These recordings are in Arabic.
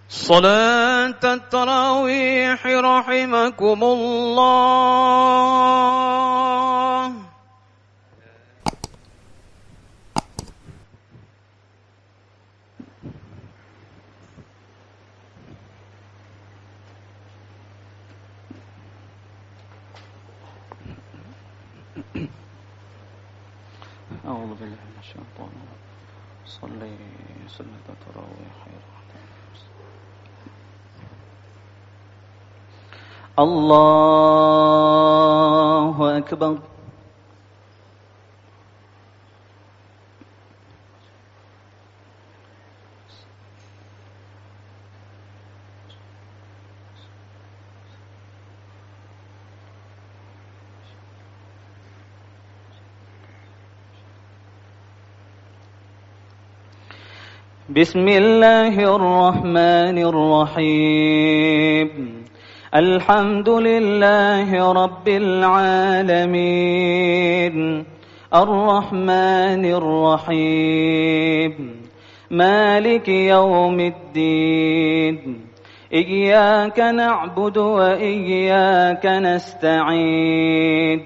صلاة التراويح رحمكم الله. أعوذ بالله من الشيطان صلي صلاة التراويح. الله أكبر. بسم الله الرحمن الرحيم. الحمد لله رب العالمين الرحمن الرحيم مالك يوم الدين. إياك نعبد وإياك نستعين.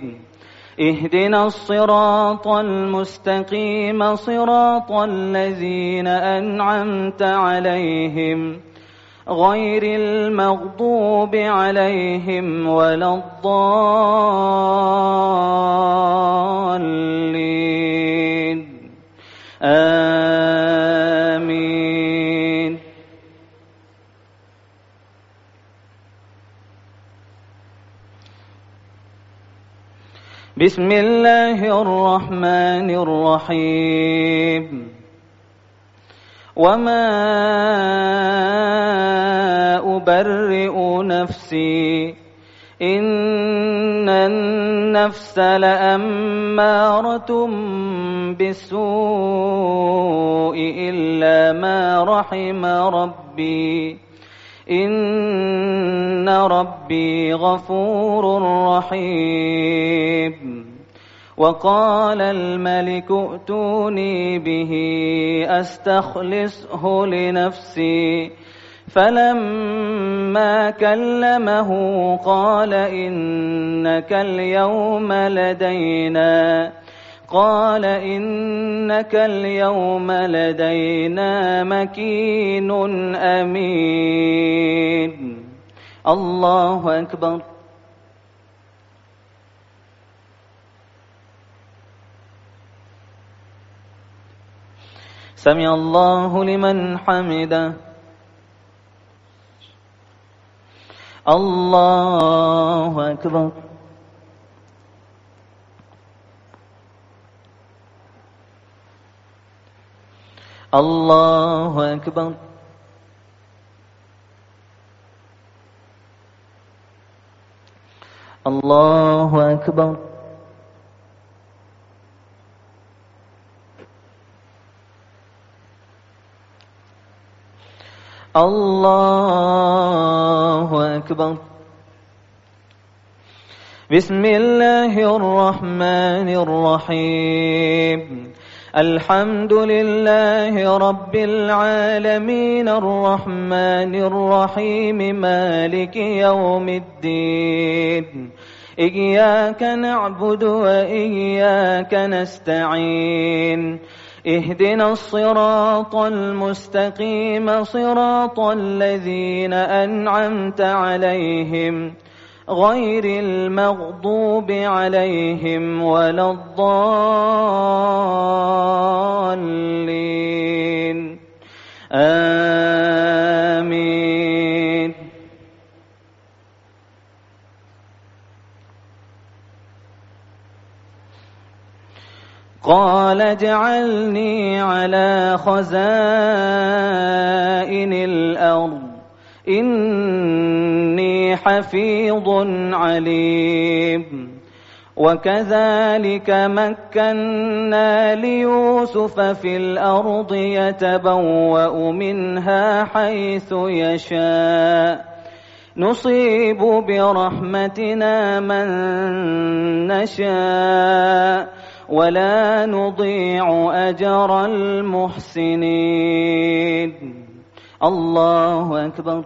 اهدنا الصراط المستقيم صراط الذين أنعمت عليهم غير المغضوب عليهم ولا الضالين. آمين. بسم الله الرحمن الرحيم. وما أبرئ نفسي إن النفس لأمارة بالسوء إلا ما رحم ربي إن ربي غفور رحيم. وقال الملك ائتوني به أستخلصه لنفسي فلما كلمه قال إنك اليوم لدينا مكين أمين. الله أكبر. سمع الله لمن حمده. الله أكبر. الله أكبر. الله أكبر. الله أكبر. بسم الله الرحمن الرحيم. الحمد لله رب العالمين الرحمن الرحيم مالك يوم الدين. إياك نعبد وإياك نستعين. اهدنا الصراط المستقيم صراط الذين أنعمت عليهم غير المغضوب عليهم ولا الضالين. آمين. قال اجعلني على خزائن الأرض إني حفيظ عليم. وكذلك مكنا ليوسف في الأرض يتبوأ منها حيث يشاء نصيب برحمتنا من نشاء ولا نضيع أجر المحسنين. الله أكبر.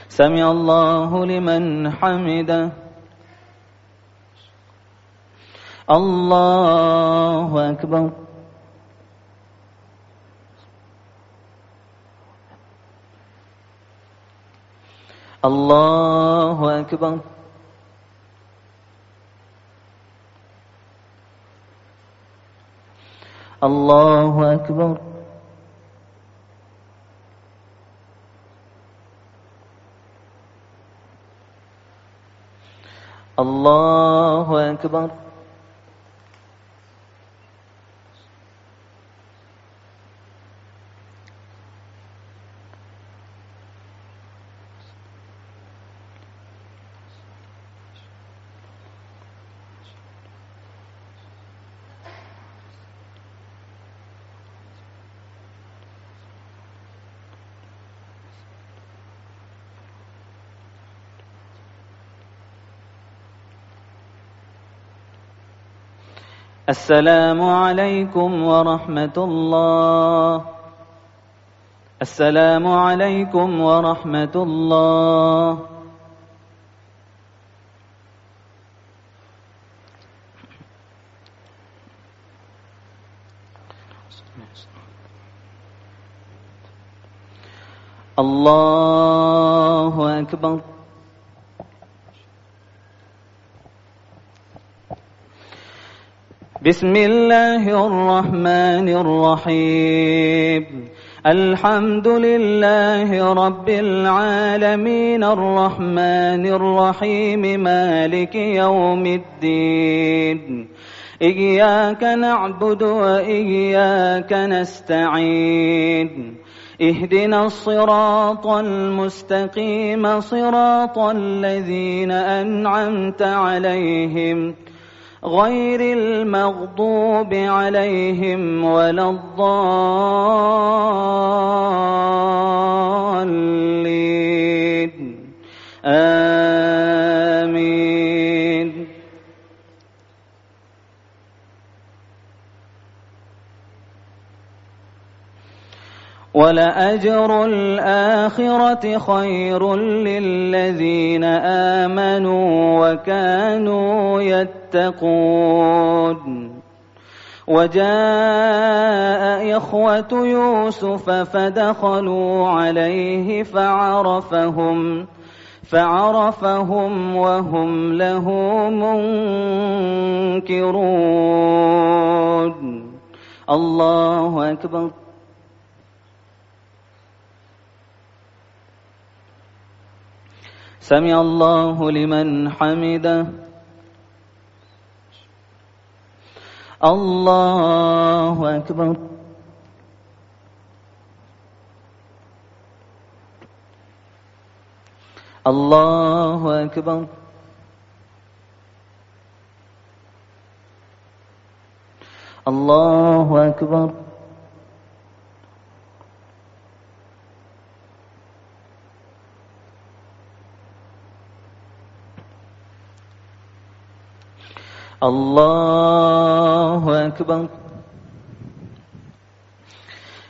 سمع الله لمن حمده. الله أكبر. الله أكبر. الله أكبر. الله أكبر. السلام عليكم ورحمة الله. السلام عليكم ورحمة الله. الله أكبر. بسم الله الرحمن الرحيم. الحمد لله رب العالمين الرحمن الرحيم مالك يوم الدين. إياك نعبد وإياك نستعين. اهدنا الصراط المستقيم صراط الذين أنعمت عليهم غير المغضوب عليهم ولا الضالين. آمين. ولأجر الآخرة خير للذين آمنوا وكانوا يتقون. وجاء إخوة يوسف فدخلوا عليه فعرفهم وهم له منكرون. الله أكبر. سمع الله لمن حمده. الله أكبر. الله أكبر. الله أكبر. الله أكبر.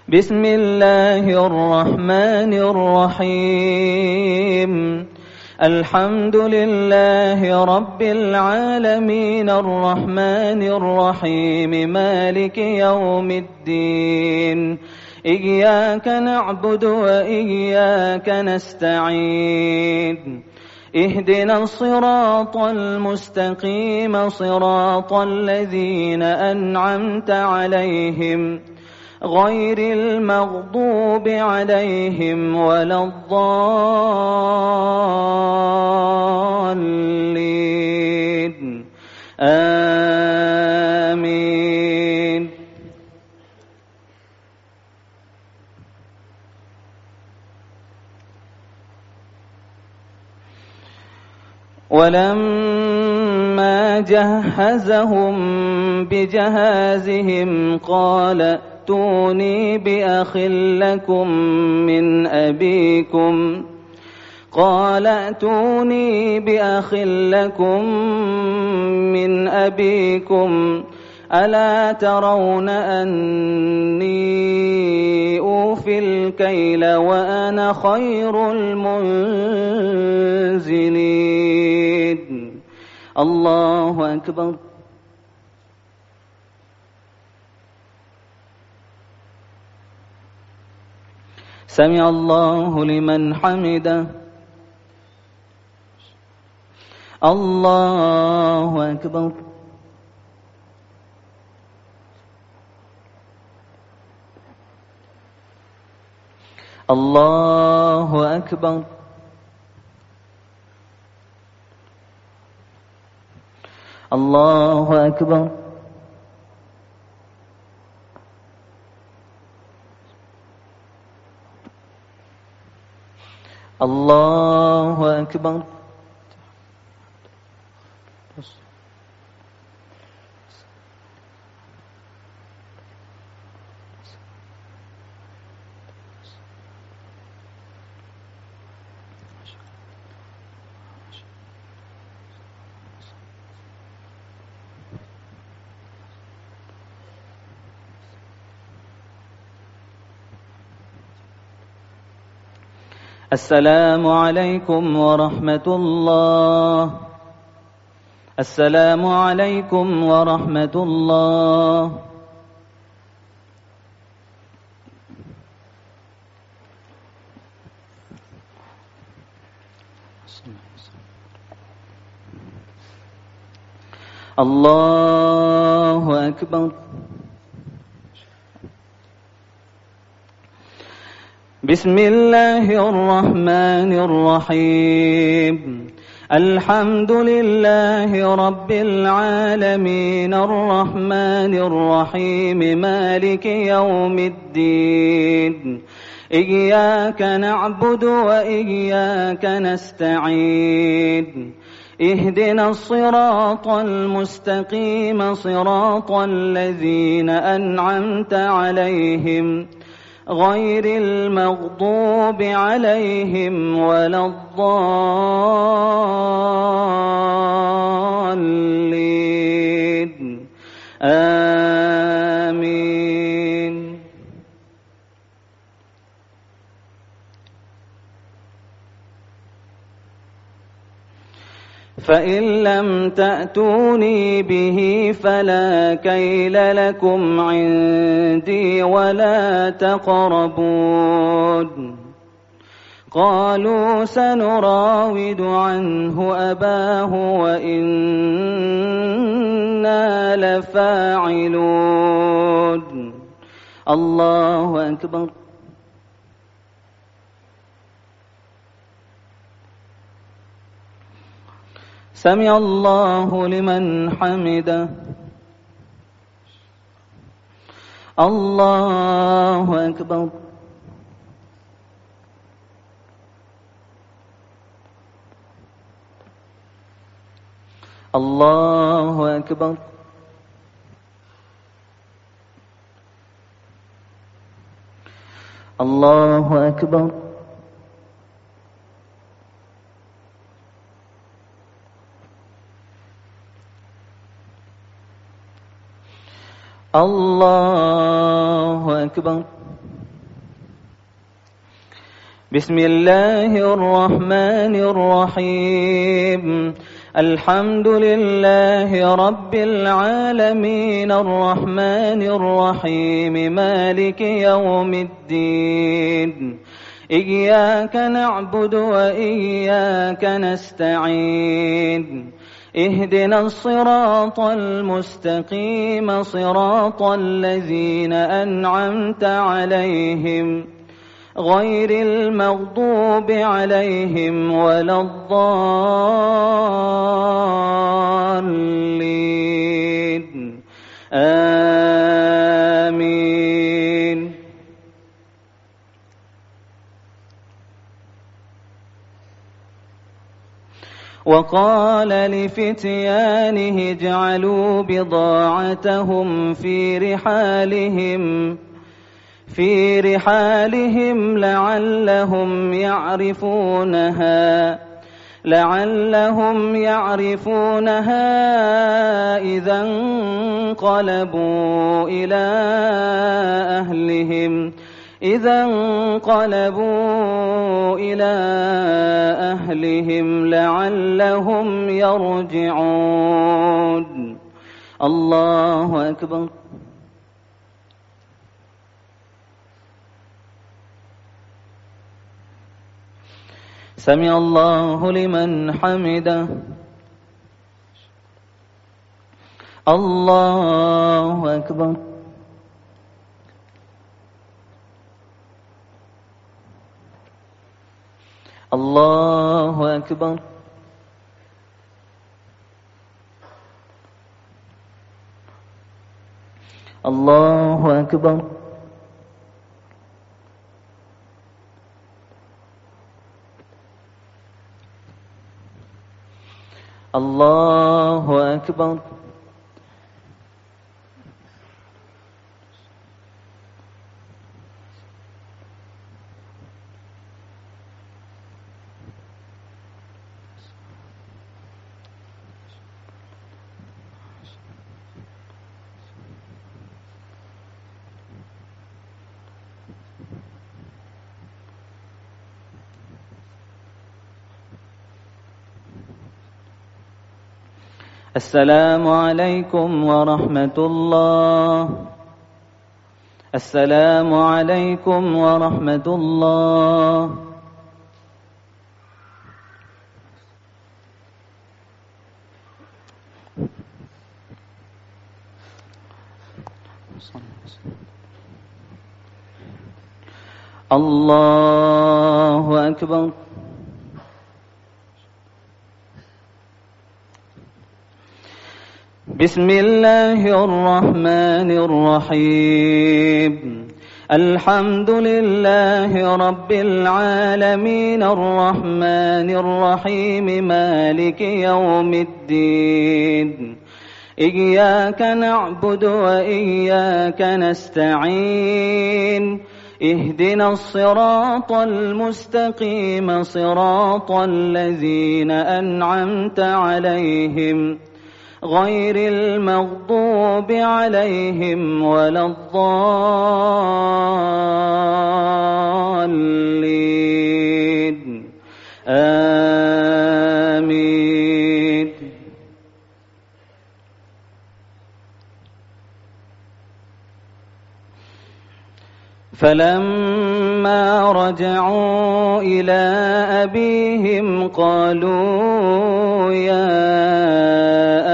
بسم الله الرحمن الرحيم. الحمد لله رب العالمين الرحمن الرحيم مالك يوم الدين. إياك نعبد وإياك نستعين. اهدنا الصراط المستقيم صراط الذين أنعمت عليهم غير المغضوب عليهم ولا الضالين. آمين. ولما جهزهم بجهازهم قال ائتوني بأخ لكم من أبيكم ألا ترون أني أوفي الكيل وأنا خير المنزلين. الله أكبر. سمع الله لمن حمده. الله أكبر. الله أكبر. الله أكبر. الله أكبر. السلام عليكم ورحمة الله. السلام عليكم ورحمة الله. الله أكبر. بسم الله الرحمن الرحيم. الحمد لله رب العالمين الرحمن الرحيم مالك يوم الدين. إياك نعبد وإياك نستعين. اهدنا الصراط المستقيم صراط الذين أنعمت عليهم غير المغضوب عليهم ولا الضالين. آمين. فإن لم تأتوني به فلا كيل لكم عندي ولا تقربون. قالوا سنراود عنه أباه وإنا لفاعلون. الله أكبر. سمع الله لمن حمده. الله أكبر. الله أكبر. الله أكبر. الله أكبر. بسم الله الرحمن الرحيم. الحمد لله رب العالمين الرحمن الرحيم مالك يوم الدين. إياك نعبد وإياك نستعين. اهدنا الصراط المستقيم صراط الذين أنعمت عليهم غير المغضوب عليهم ولا الضالين. آمين. وقال لفتيانه اجعلوا بضاعتهم في رحالهم لعلهم لعلهم يعرفونها إذا انقلبوا إلى أهلهم لعلهم يرجعون. الله أكبر. سمع الله لمن حمده. الله أكبر. الله أكبر. الله أكبر. الله أكبر. السلام عليكم ورحمة الله. السلام عليكم ورحمة الله. الله أكبر. بسم الله الرحمن الرحيم. الحمد لله رب العالمين الرحمن الرحيم مالك يوم الدين. إياك نعبد وإياك نستعين. اهدنا الصراط المستقيم صراط الذين أنعمت عليهم غير المغضوب عليهم ولا الضالين. آمين. فلما رجعوا إلى أبيهم قالوا يا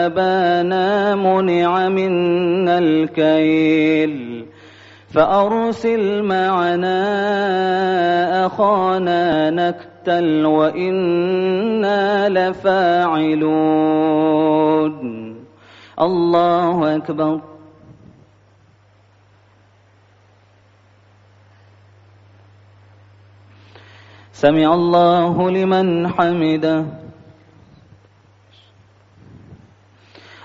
أبانا منع منا الكيل فأرسل معنا أخانا نكتل وإنا لفاعلون. الله أكبر. سمع الله لمن حمده.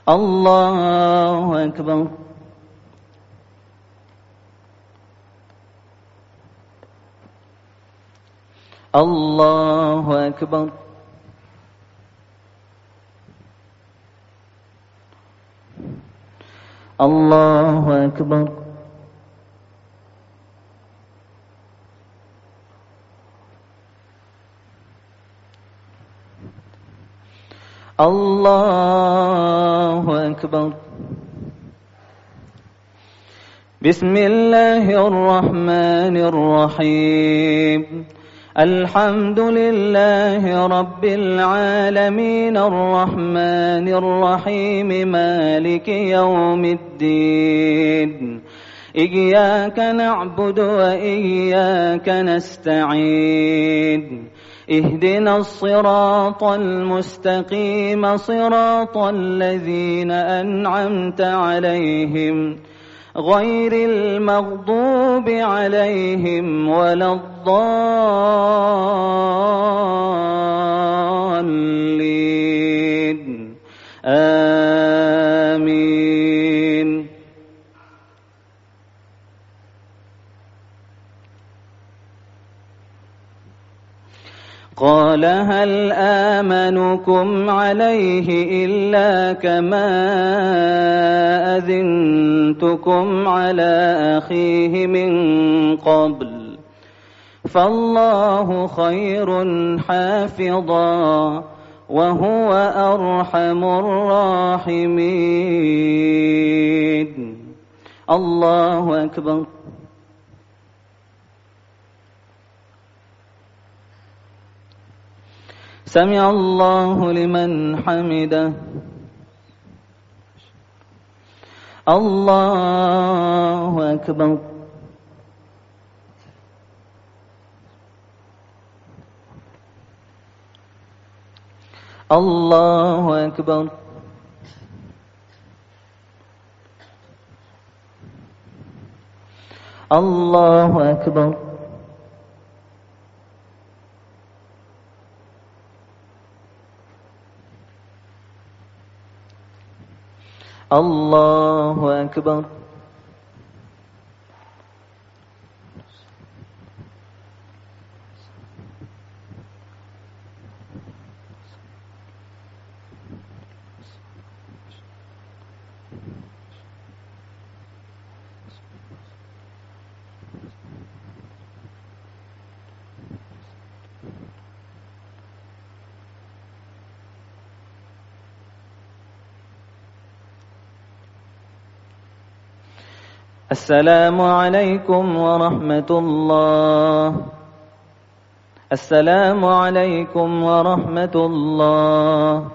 الله أكبر. الله أكبر. الله أكبر. الله أكبر. بسم الله الرحمن الرحيم. الحمد لله رب العالمين الرحمن الرحيم مالك يوم الدين. إياك نعبد وإياك نستعين. اهدنا الصراط المستقيم صراط الذين أنعمت عليهم غير المغضوب عليهم ولا الضالين. آمين. قال هل آمنكم عليه إلا كما أذنتكم على أخيه من قبل فالله خير حافظا وهو أرحم الراحمين. الله أكبر. سمع الله لمن حمده. الله أكبر. الله أكبر. الله أكبر. الله أكبر. السلام عليكم ورحمة الله. السلام عليكم ورحمة الله.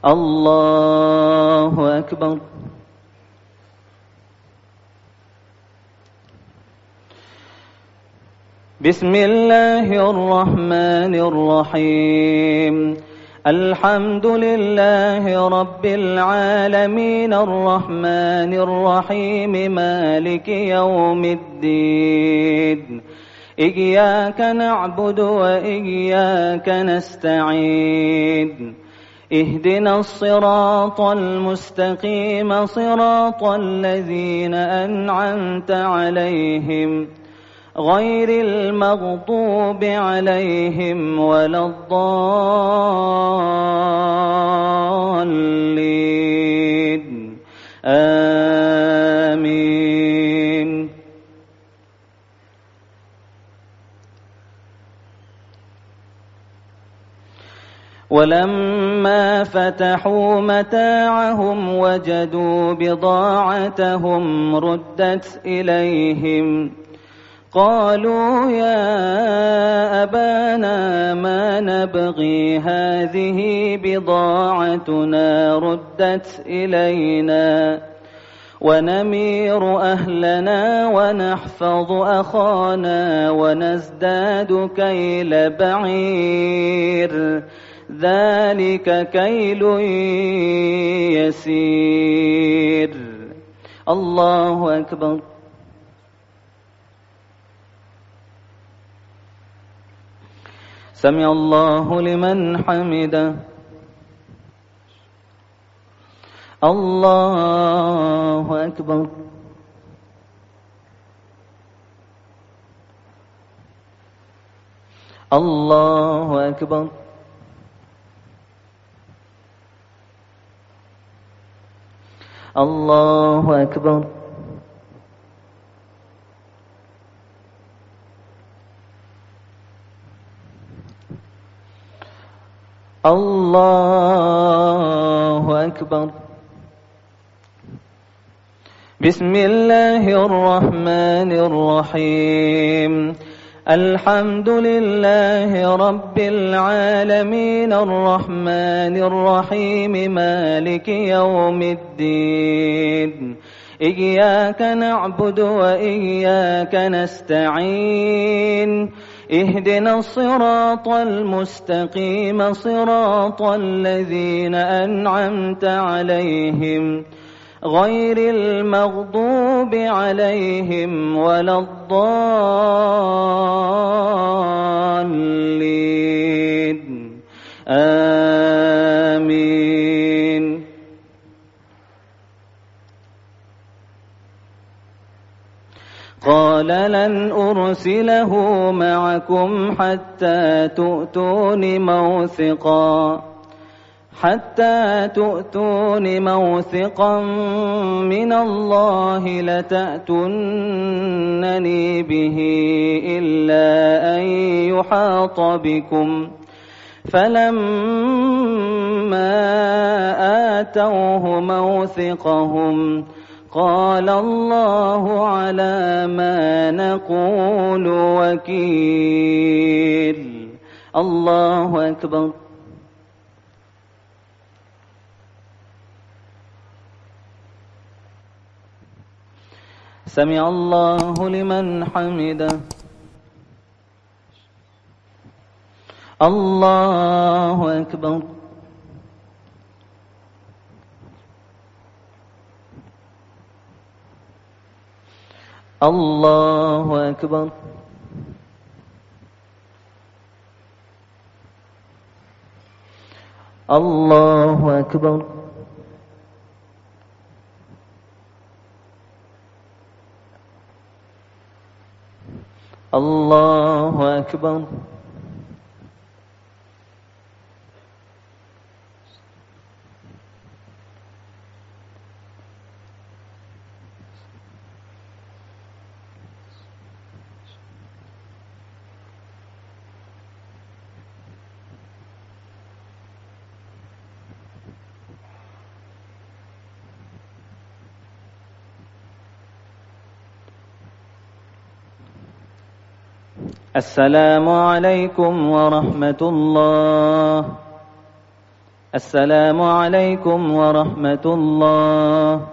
الله أكبر. بسم الله الرحمن الرحيم. الحمد لله رب العالمين الرحمن الرحيم مالك يوم الدين. إياك نعبد وإياك نستعين. اهدنا الصراط المستقيم صراط الذين أنعمت عليهم غير المغضوب عليهم ولا الضالين. آمين. ولما فتحوا متاعهم وجدوا بضاعتهم ردت إليهم قالوا يا أبانا ما نبغي هذه بضاعتنا ردت إلينا ونمير أهلنا ونحفظ أخانا ونزداد كيل بعير ذلك كيل يسير. الله أكبر. سمع الله لمن حمده. الله أكبر. الله أكبر. الله أكبر. الله أكبر. بسم الله الرحمن الرحيم. الحمد لله رب العالمين الرحمن الرحيم مالك يوم الدين. إياك نعبد وإياك نستعين. اهدنا الصراط المستقيم صراط الذين أنعمت عليهم غير المغضوب عليهم ولا الضالين. آمين. أرسله معكم حتى تؤتون موثقا من الله لتأتونني به إلا أن يحاط بكم. فلما آتوه موثقهم قال الله على ما نقول وكيل. الله أكبر. سمع الله لمن حمده. الله أكبر. الله أكبر. الله أكبر. الله أكبر. السلام عليكم ورحمة الله. السلام عليكم ورحمة الله.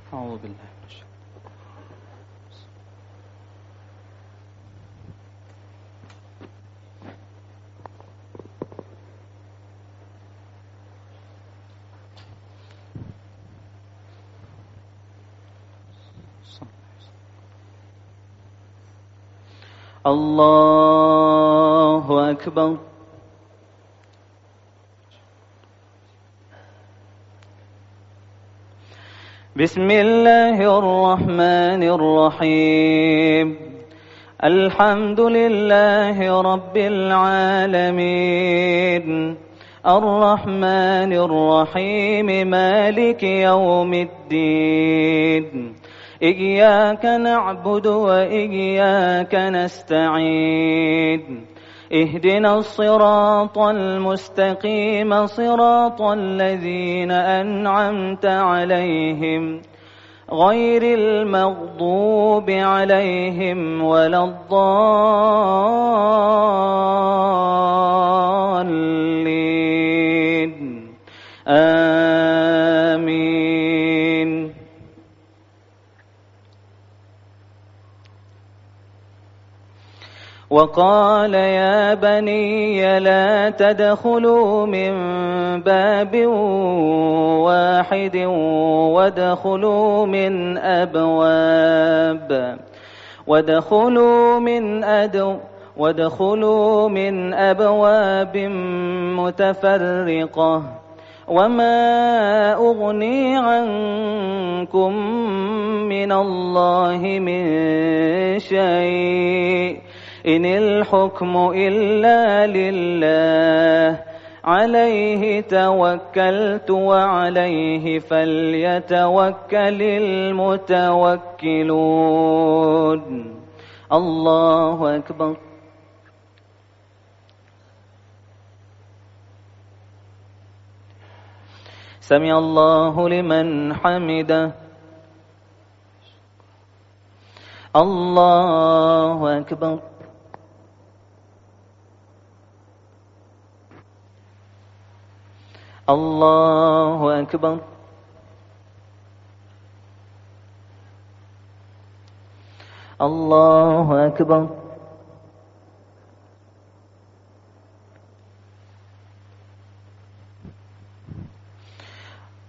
أعوذ بالله من الشيطان. الله أكبر. بسم الله الرحمن الرحيم. الحمد لله رب العالمين، الرحمن الرحيم، مالك يوم الدين. إياك نعبد وإياك نستعين. اهدنا الصراط المستقيم، صراط الذين أنعمت عليهم غير المغضوب عليهم ولا الضالين. آمين. وقال يا بني لا تدخلوا من باب واحد وادخلوا من أبواب متفرقة، وما أغني عنكم من الله من شيء، إن الحكم إلا لله، عليه توكلت وعليه فليتوكل المتوكلون. الله أكبر. سمع الله لمن حمده. الله أكبر. الله أكبر. الله أكبر.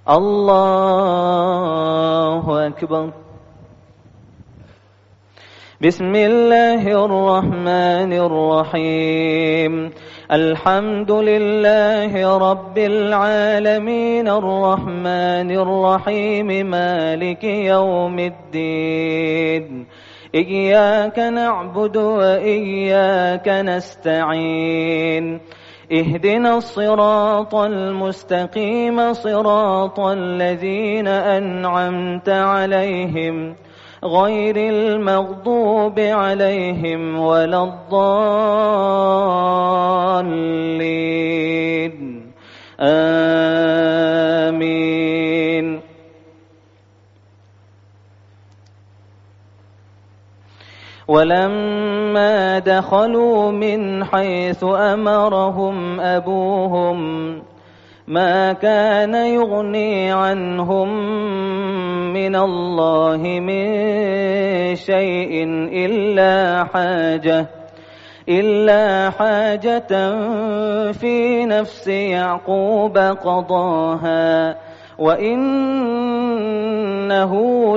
الله أكبر. بسم الله الرحمن الرحيم. الحمد لله رب العالمين، الرحمن الرحيم، مالك يوم الدين. إياك نعبد وإياك نستعين. اهدنا الصراط المستقيم، صراط الذين أنعمت عليهم غير المغضوب عليهم ولا الضالين. آمين. ولما دخلوا من حيث أمرهم أبوهم ما كان يغني عنهم من الله من شيء إلا حاجة في نفس يعقوب قضاها، وإنه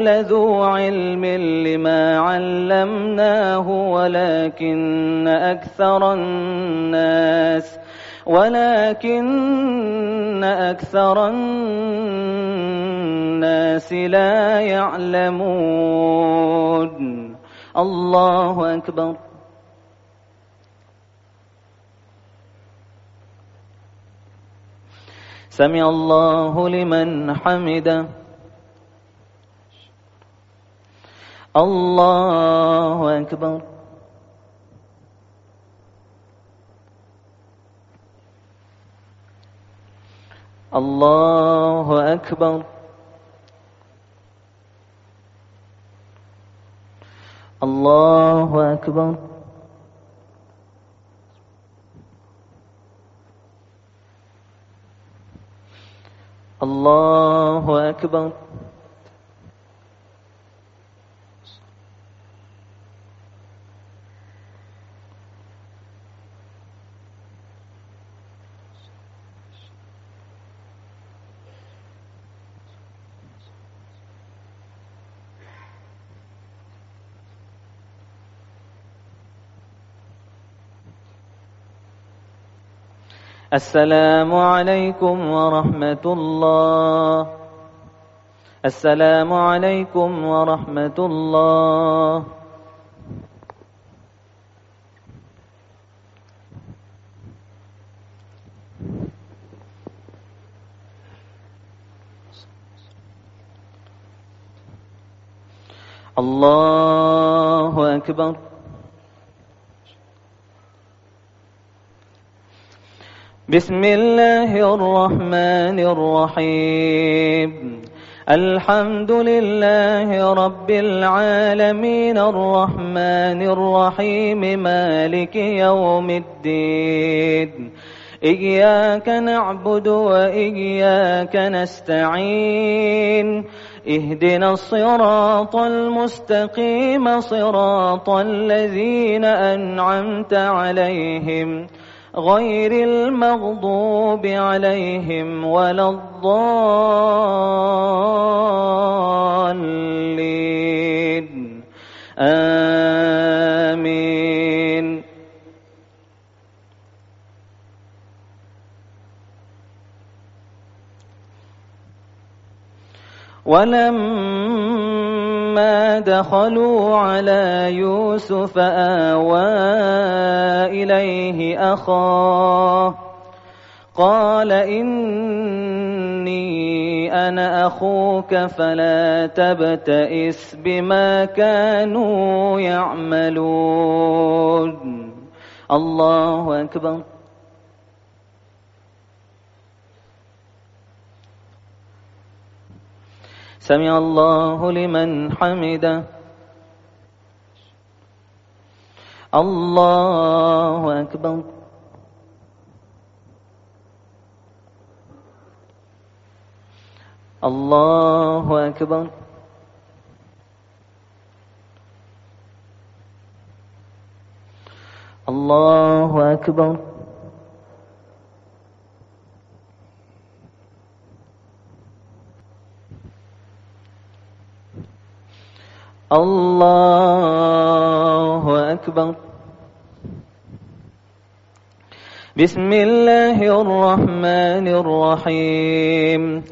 لذو علم لما علمناه ولكن أكثر الناس لا يعلمون. الله أكبر. سمع الله لمن حمده. الله أكبر. الله أكبر. الله أكبر. الله أكبر. السلام عليكم ورحمة الله. السلام عليكم ورحمة الله. الله أكبر. بسم الله الرحمن الرحيم. الحمد لله رب العالمين الرحمن الرحيم مالك يوم الدين. إياك نعبد وإياك نستعين. اهدنا الصراط المستقيم صراط الذين أنعمت عليهم غير المغضوب عليهم ولا الضالين. آمين. ولما دخلوا على يوسف آوى إليه أخاه قال إني أنا أخوك فلا تبتئس بما كانوا يعملون. الله أكبر. سمع الله لمن حمده. الله أكبر. الله أكبر. الله أكبر. الله أكبر. بسم الله الرحمن الرحيم.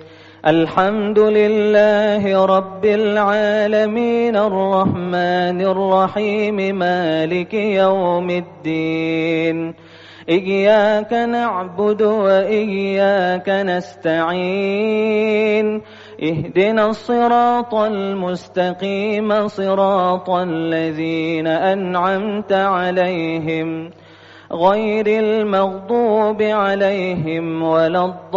الحمد لله رب العالمين الرحمن الرحيم مالك يوم الدين. إياك نعبد وإياك نستعين. اهدنا الصراط المستقيم صراط الذين أنعمت عليهم غير المغضوب عليهم ولا الضالين.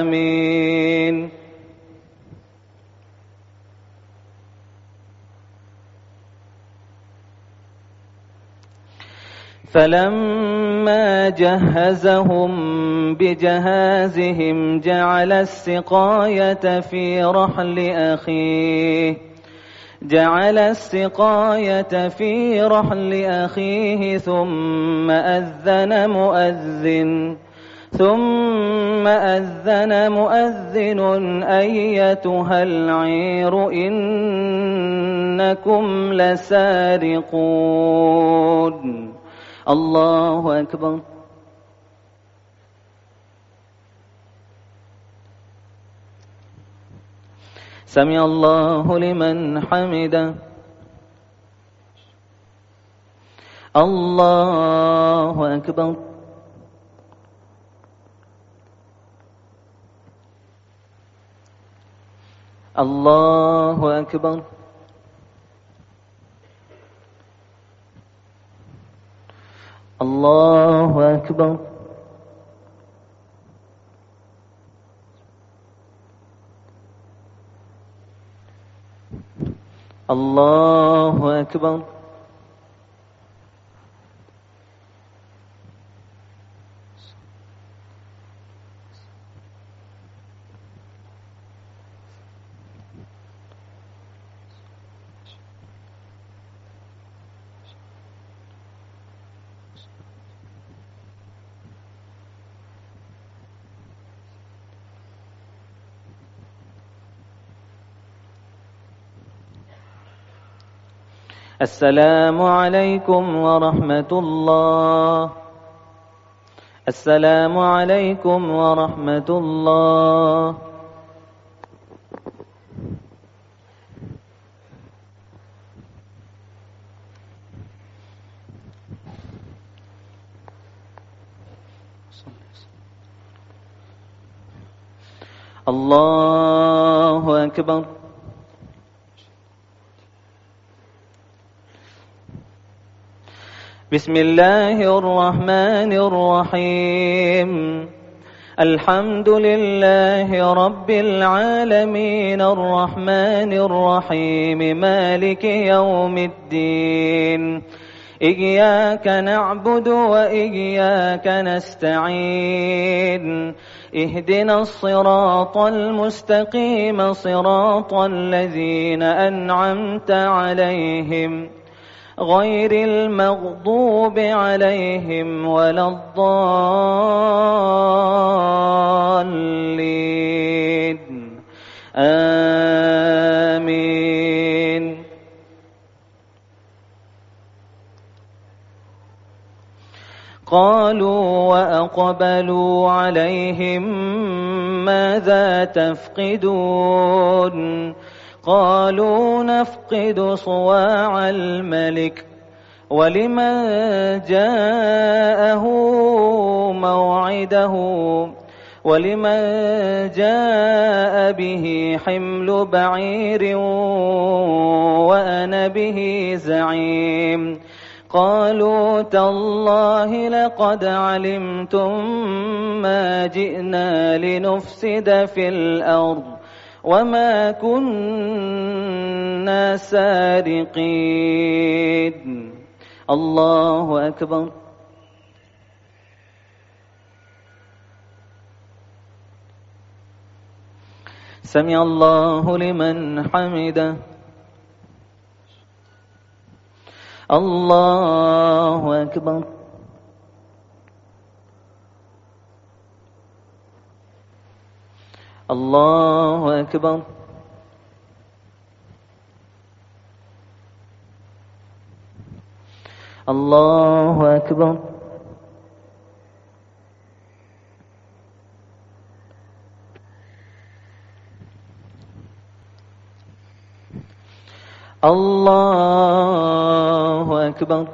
آمين. فلما جهزهم بجهازهم جعل السقاية في رحل أخيه ثم أذن مؤذن أيتها العير إنكم لسارقون. الله أكبر. سمع الله لمن حمده. الله أكبر. الله أكبر. الله أكبر. الله أكبر. السلام عليكم ورحمة الله. السلام عليكم ورحمة الله. الله أكبر. بسم الله الرحمن الرحيم. الحمد لله رب العالمين الرحمن الرحيم مالك يوم الدين. إياك نعبد وإياك نستعين. اهدنا الصراط المستقيم صراط الذين أنعمت عليهم غير المغضوب عليهم ولا الضالين. آمين. قالوا وأقبلوا عليهم ماذا تفقدون؟ قالوا نفقد صواع الملك ولمن جاءه موعده ولمن جاء به حمل بعير وأنا به زعيم. قالوا تالله لقد علمتم ما جئنا لنفسد في الأرض وما كنا سارقين. الله أكبر. سمع الله لمن حمده. الله أكبر. الله أكبر. الله أكبر. الله أكبر.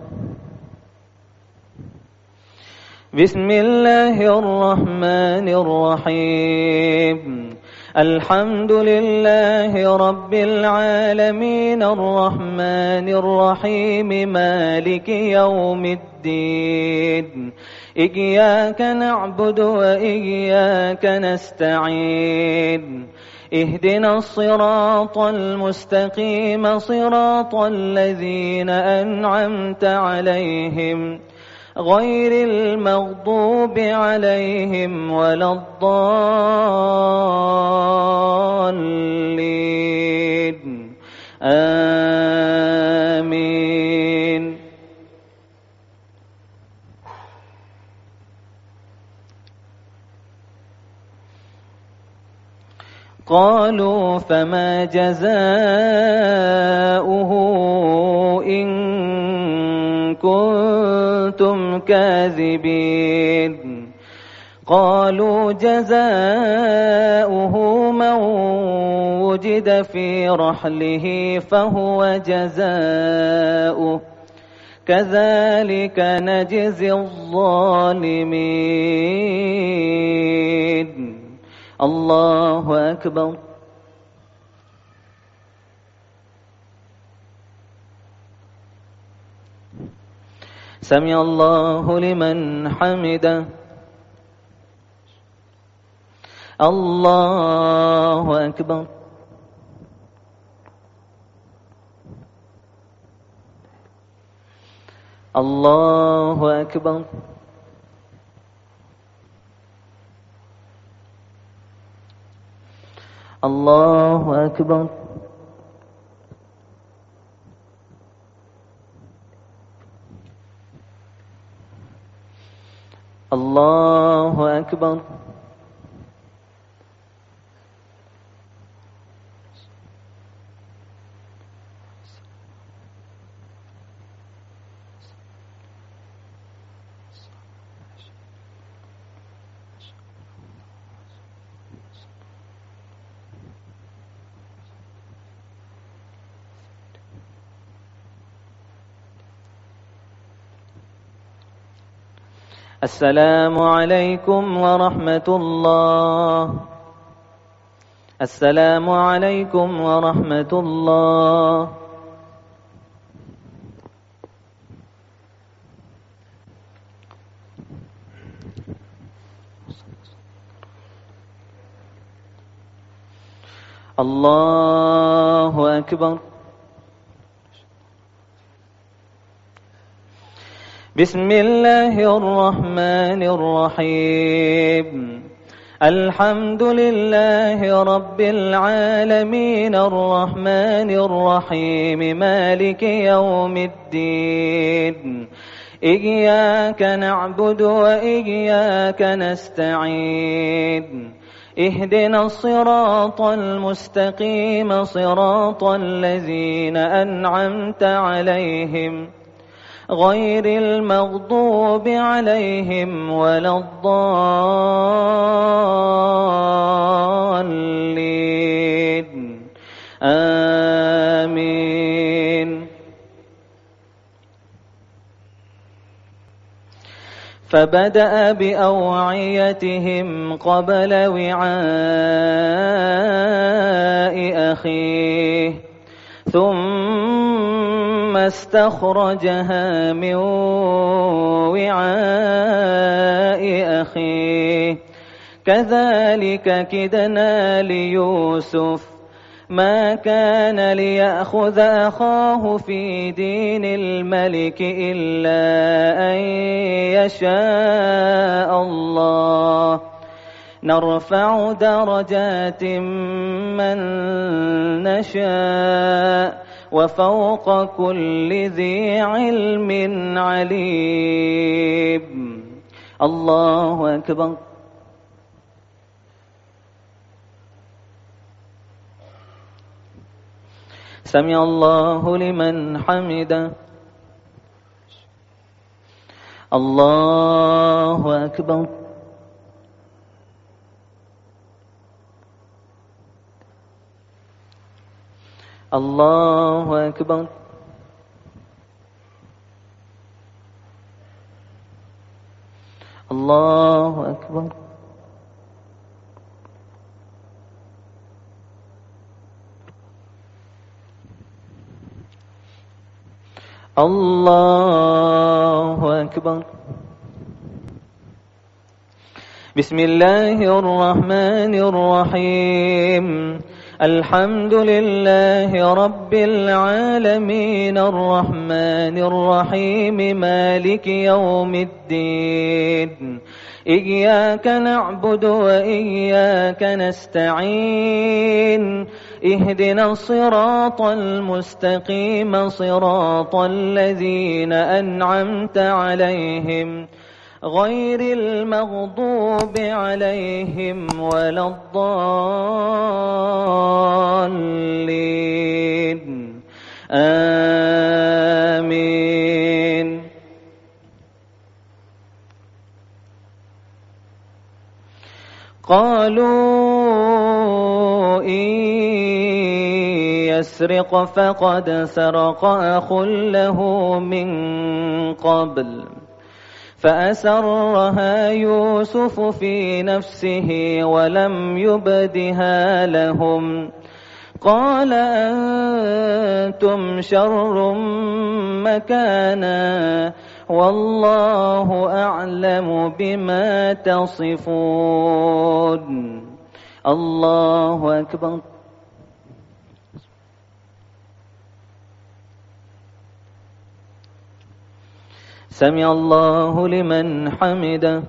بسم الله الرحمن الرحيم. الحمد لله رب العالمين الرحمن الرحيم مالك يوم الدين. إياك نعبد وإياك نستعين. اهدنا الصراط المستقيم صراط الذين أنعمت عليهم غير المغضوب عليهم ولا الضالين. آمين. قالوا فما جزاؤه إن كنتم كاذبين؟ قالوا جزاؤه من وجد في رحله فهو جزاؤه كذلك نجزي الظالمين. الله أكبر. سمع الله لمن حمده. الله أكبر. الله أكبر. الله أكبر. الله أكبر. السلام عليكم ورحمة الله. السلام عليكم ورحمة الله. الله أكبر. بسم الله الرحمن الرحيم. الحمد لله رب العالمين الرحمن الرحيم مالك يوم الدين. إياك نعبد وإياك نستعين. اهدنا الصراط المستقيم صراط الذين أنعمت عليهم غير المغضوب عليهم ولا الضالين. آمين. فبدأ بأوعيتهم قبل وعاء أخيه ثم استخرجها من وعاء أخيه كذلك كدنا ليوسف ما كان ليأخذ أخاه في دين الملك إلا أن يشاء الله نرفع درجات من نشاء وفوق كل ذي علم عليم. الله أكبر. سمع الله لمن حمده. الله أكبر. الله أكبر. الله أكبر. الله أكبر. بسم الله الرحمن الرحيم. الحمد لله رب العالمين الرحمن الرحيم مالك يوم الدين. إياك نعبد وإياك نستعين. اهدنا الصراط المستقيم صراط الذين أنعمت عليهم غير المغضوب عليهم ولا الضالين. آمين. قالوا إن يسرق فقد سرق أخ له من قبل فأسرها يوسف في نفسه ولم يبدها لهم قال أنتم شر مكانا والله أعلم بما تصفون. الله أكبر. سمع الله لمن حمده.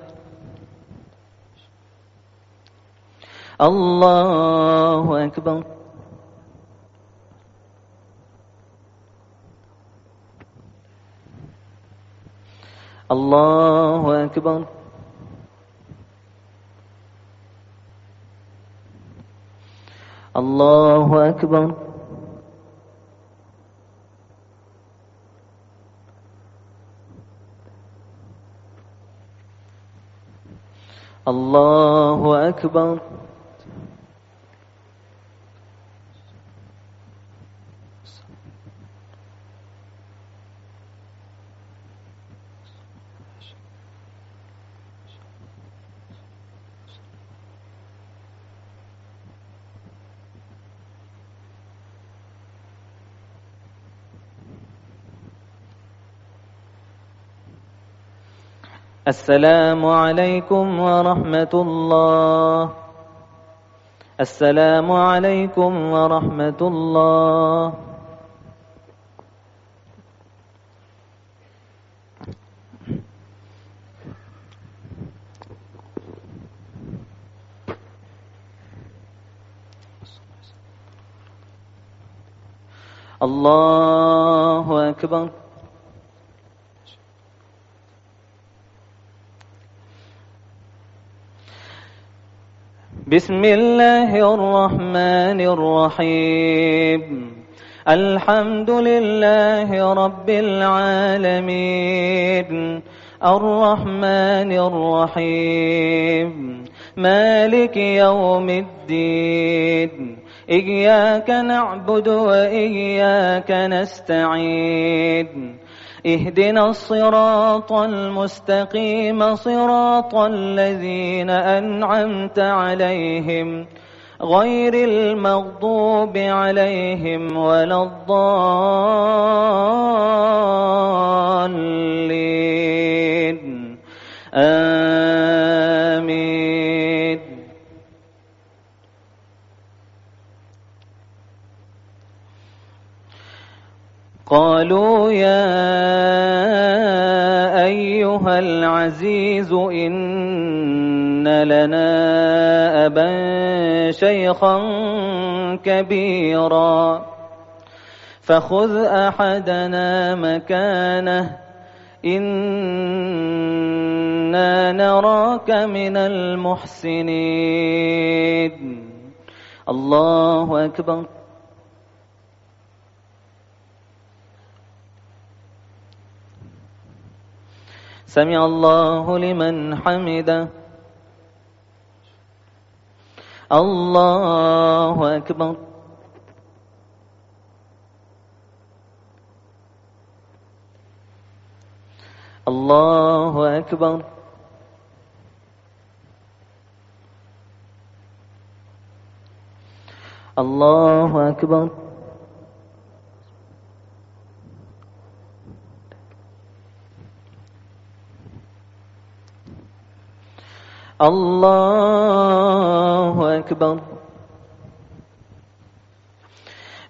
الله أكبر. الله أكبر. الله أكبر. الله أكبر. السلام عليكم ورحمة الله. السلام عليكم ورحمة الله. الله أكبر. بسم الله الرحمن الرحيم. الحمد لله رب العالمين الرحمن الرحيم مالك يوم الدين إياك نعبد وإياك نستعين اهدنا الصراط المستقيم صراط الذين أنعمت عليهم غير المغضوب عليهم ولا الضالين آمين. قالوا يا أيها العزيز إن لنا أبا شيخا كبيرا فخذ أحدنا مكانه إنا نراك من المحسنين. الله أكبر. سمع الله لمن حمده. الله أكبر. الله أكبر. الله أكبر. الله أكبر.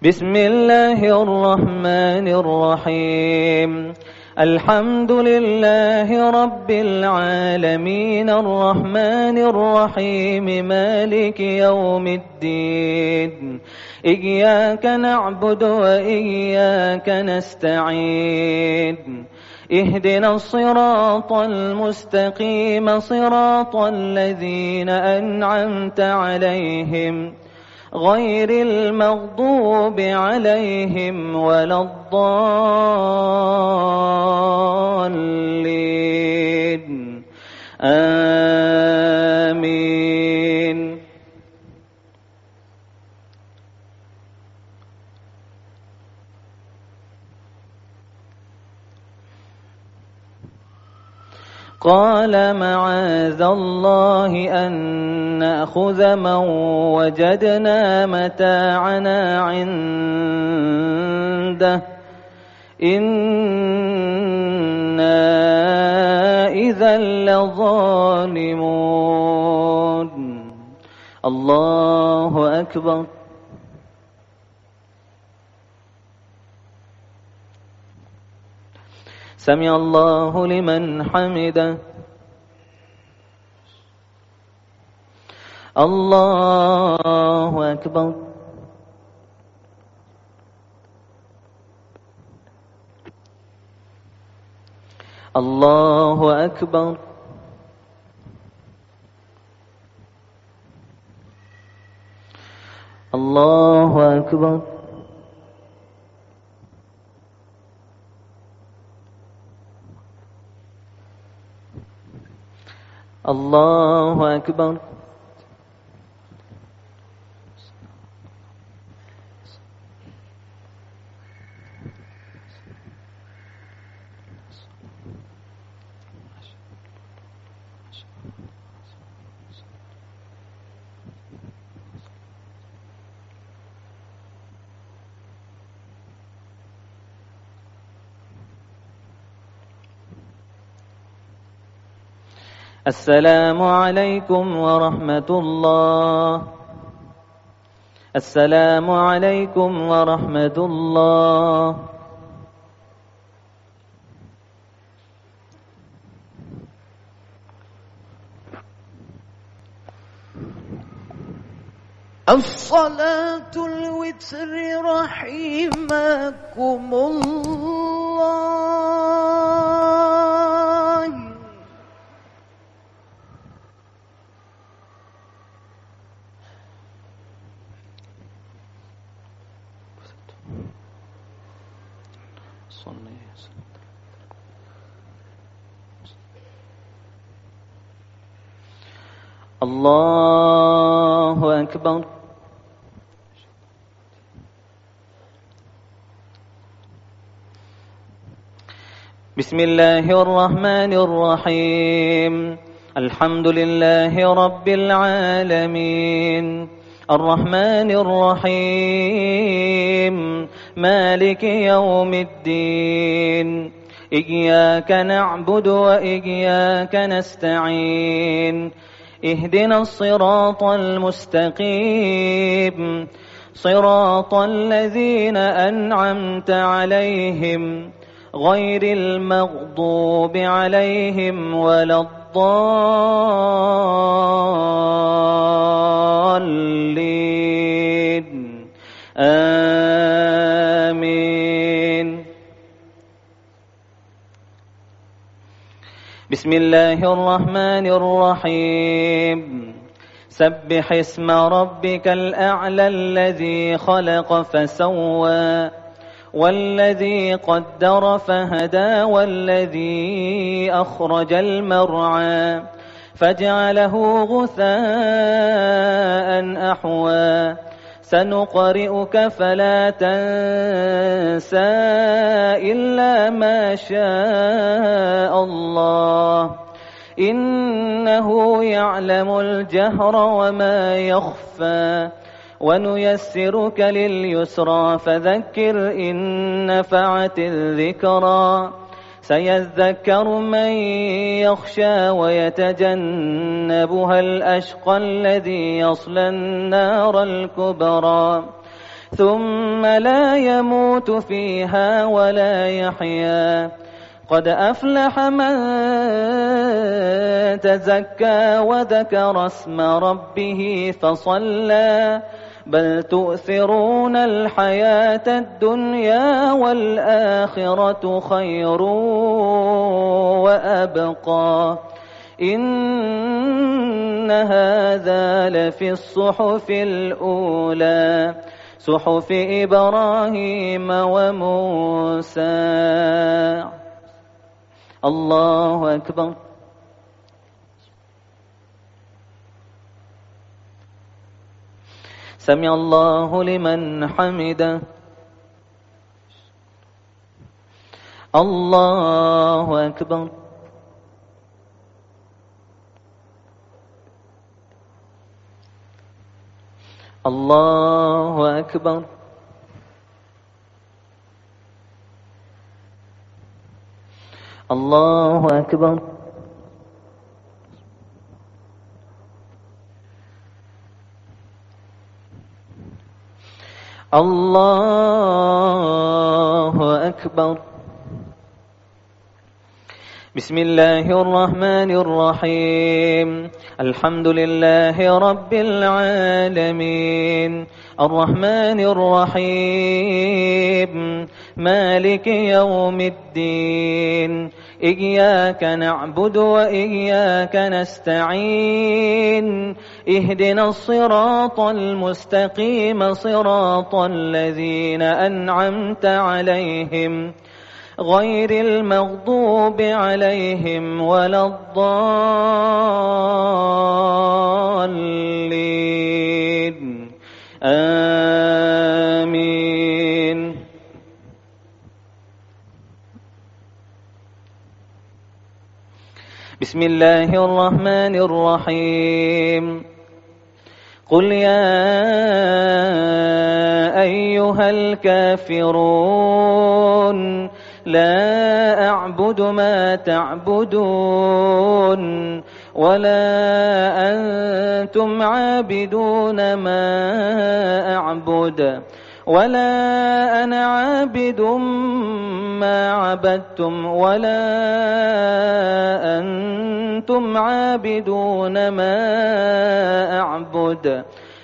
بسم الله الرحمن الرحيم. الحمد لله رب العالمين الرحمن الرحيم مالك يوم الدين إياك نعبد وإياك نستعين اهدنا الصراط المستقيم صراط الذين أنعمت عليهم غير المغضوب عليهم ولا الضالين آمين. قال معاذ الله أن نأخذ من وجدنا متاعنا عنده إنا إذا لظالمون. الله أكبر. سمع الله لمن حمده. الله أكبر. الله أكبر. الله أكبر. الله أكبر. السلام عليكم ورحمة الله. السلام عليكم ورحمة الله. الصلاة الوتر رحمكم الله. الله أكبر. بسم الله الرحمن الرحيم. الحمد لله رب العالمين الرحمن الرحيم مالك يوم الدين. إياك نعبد وإياك نستعين. اهدنا الصراط المستقيم صراط الذين أنعمت عليهم غير المغضوب عليهم ولا الضالين. آمين. بسم الله الرحمن الرحيم. سبح اسم ربك الأعلى الذي خلق فسوى والذي قدر فهدى والذي أخرج المرعى فجعله غثاء أحوى. سنقرئك فلا تنسى إلا ما شاء الله إنه يعلم الجهر وما يخفى. ونيسرك لليسرى فذكر إن نفعت الذكرى. سيذكر من يخشى ويتجنبها الأشقى الذي يصلى النار الكبرى ثم لا يموت فيها ولا يحيا. قد أفلح من تزكى وذكر اسم ربه فصلى. بل تؤثرون الحياة الدنيا والآخرة خير وأبقى. إن هذا لفي الصحف الأولى صحف إبراهيم وموسى. الله أكبر. سمع الله لمن حمده. الله أكبر. الله أكبر. الله أكبر. الله أكبر. بسم الله الرحمن الرحيم. الحمد لله رب العالمين الرحمن الرحيم مالك يوم الدين. إياك نعبد وإياك نستعين. اهدنا الصراط المستقيم صراط الذين أنعمت عليهم غير المغضوب عليهم ولا الضالين. آمين. بسم الله الرحمن الرحيم. قل يا أيها الكافرون لا أعبد ما تعبدون ولا أنتم عابدون ما أعبد ولا أنا عابد ما عبدتم ولا أنتم عابدون ما أعبد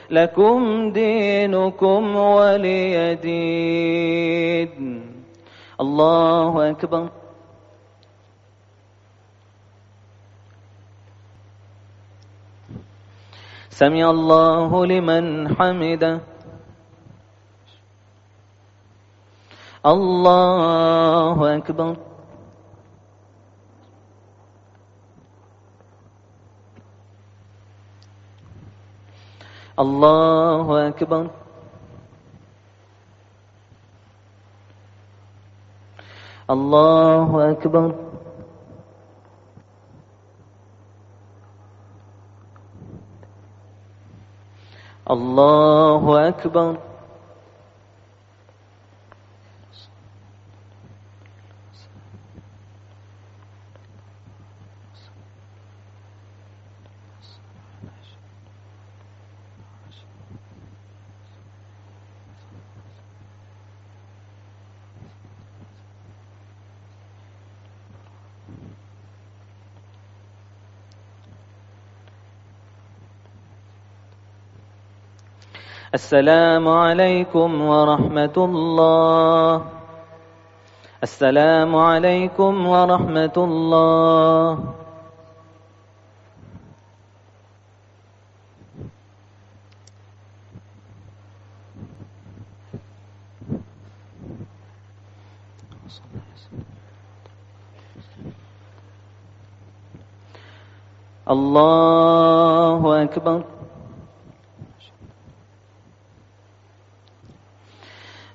لكم دينكم ولي دين. الله أكبر. سمع الله لمن حمده. الله أكبر. الله أكبر. الله أكبر. الله أكبر. السلام عليكم ورحمة الله. السلام عليكم ورحمة الله. الله أكبر.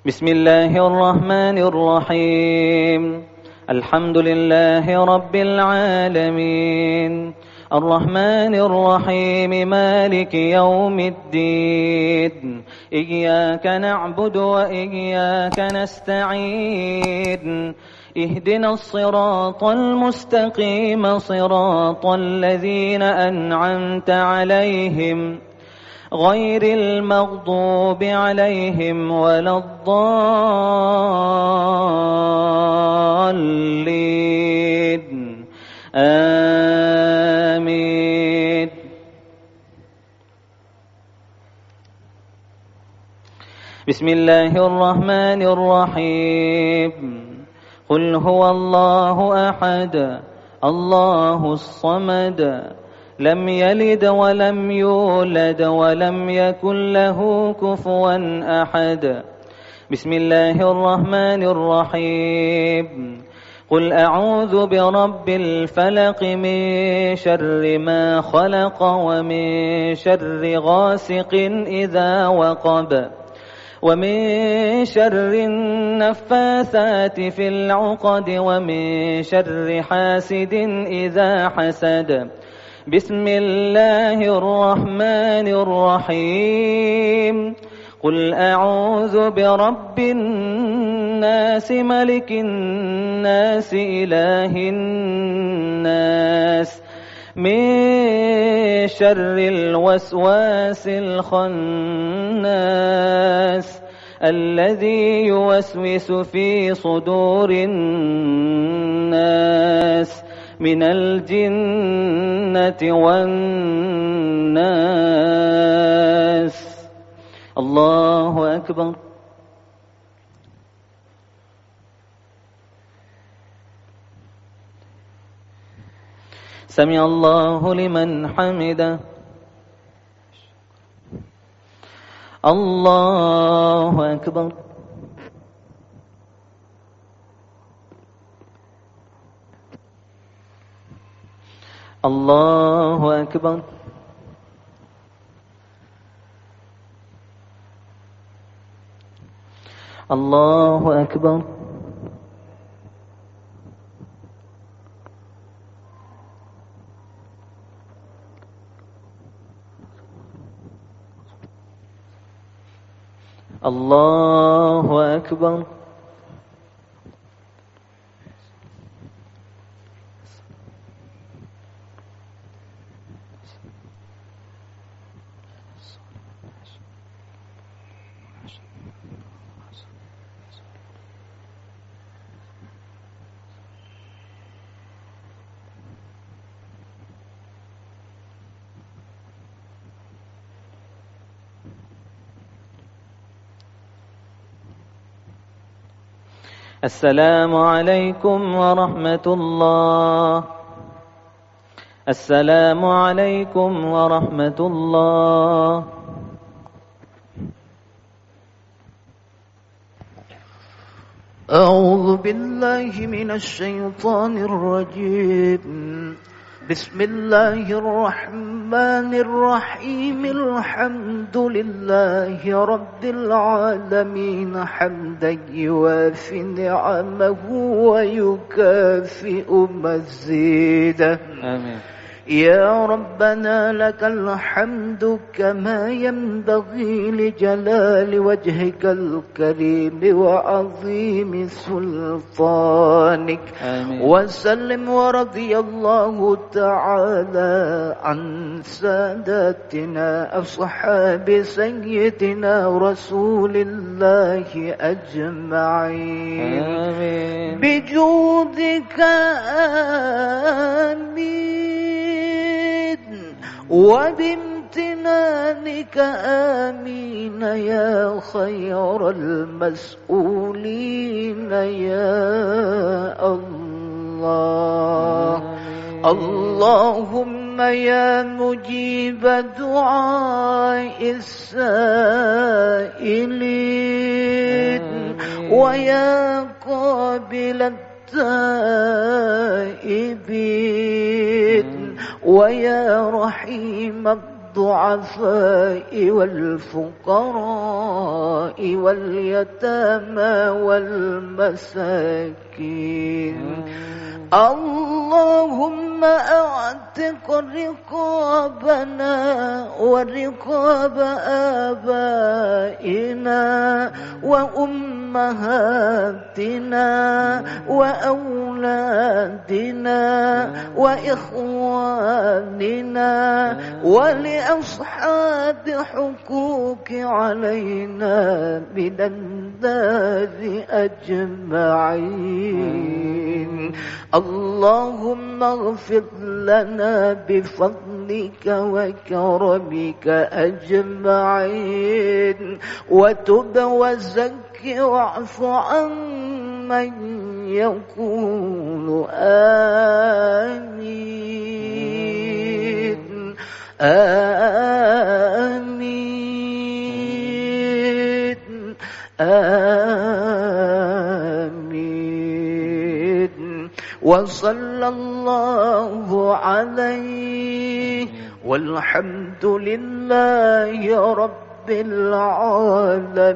بسم الله الرحمن الرحيم. الحمد لله رب العالمين الرحمن الرحيم مالك يوم الدين. إياك نعبد وإياك نستعين. اهدنا الصراط المستقيم صراط الذين أنعمت عليهم غير المغضوب عليهم ولا الضالين. آمين. بسم الله الرحمن الرحيم. قل هو الله أحد الله الصمد لم يلد ولم يولد ولم يكن له كفوا أحد. بسم الله الرحمن الرحيم. قل أعوذ برب الفلق من شر ما خلق ومن شر غاسق إذا وقب ومن شر النفاثات في العقد ومن شر حاسد إذا حسد. بسم الله الرحمن الرحيم. قل أعوذ برب الناس ملك الناس إله الناس من شر الوسواس الخناس الذي يوسوس في صدور الناس من الجنة والناس. الله أكبر. سمع الله لمن حمده. الله أكبر. الله أكبر. الله أكبر. الله أكبر. السلام عليكم ورحمة الله. السلام عليكم ورحمة الله. أعوذ بالله من الشيطان الرجيم. بسم الله الرحمن الرحيم. الحمد لله رب العالمين حمدا يوافي نعمه ويكافئ مزيده. آمين. يا ربنا لك الحمد كما ينبغي لجلال وجهك الكريم وعظيم سلطانك. آمين. وسلم ورضي الله تعالى عن ساداتنا أصحاب سيدنا رسول الله أجمعين. آمين. بجودك آمين وبامتنانك آمين يا خير المسؤولين يا الله. اللهم يا مجيب دعاء السائلين ويا قابل التائبين ويا رحيم الضعفاء والفقراء واليتامى والمساكين. اللهم أعتق رقابنا ورقاب آبائنا وأمهاتنا وأولادنا وإخواننا ولأصحاب حقوق علينا من النار أجمعين. اللهم اغفر لنا بفضلك وكرمك أجمعين وتب وزك واعف عن من يقول آمين آمين آمين. وصلى الله عليه والحمد لله رب العالمين.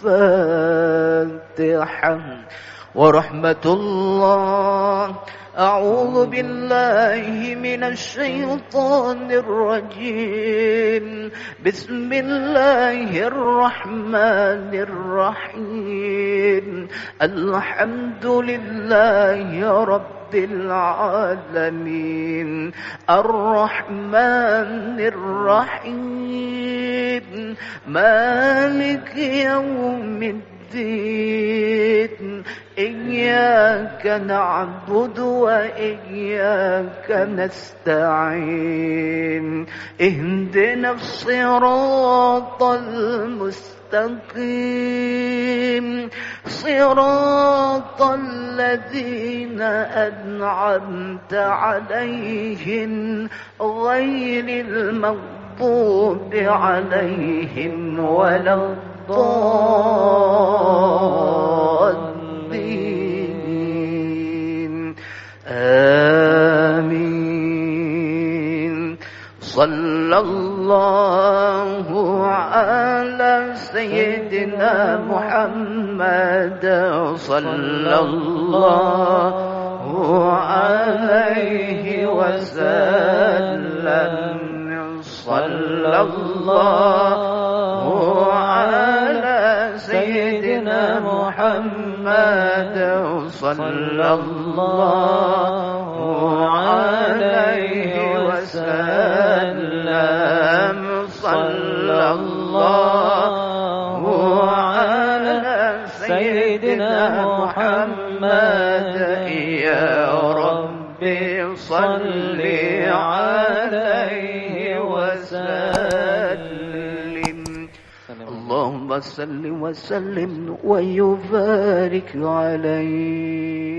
الفاتحة. ورحمة الله. أعوذ بالله من الشيطان الرجيم. بسم الله الرحمن الرحيم. الحمد لله رب العالمين الرحمن الرحيم مالك يوم الدين. إياك نعبد وإياك نستعين. اهدنا الصراط المستقيم صراط الذين أنعمت عليهم غير المغضوب عليهم ولا الضالين. آمين. صلى الله على سيدنا محمد. صلى الله عليه وسلم. صلى الله على سيدنا محمد. صلى الله عليه وسلم. صلى الله سيدنا محمد يا ربي صل عليه وسلم. اللهم صل وسلم ويبارك عليه.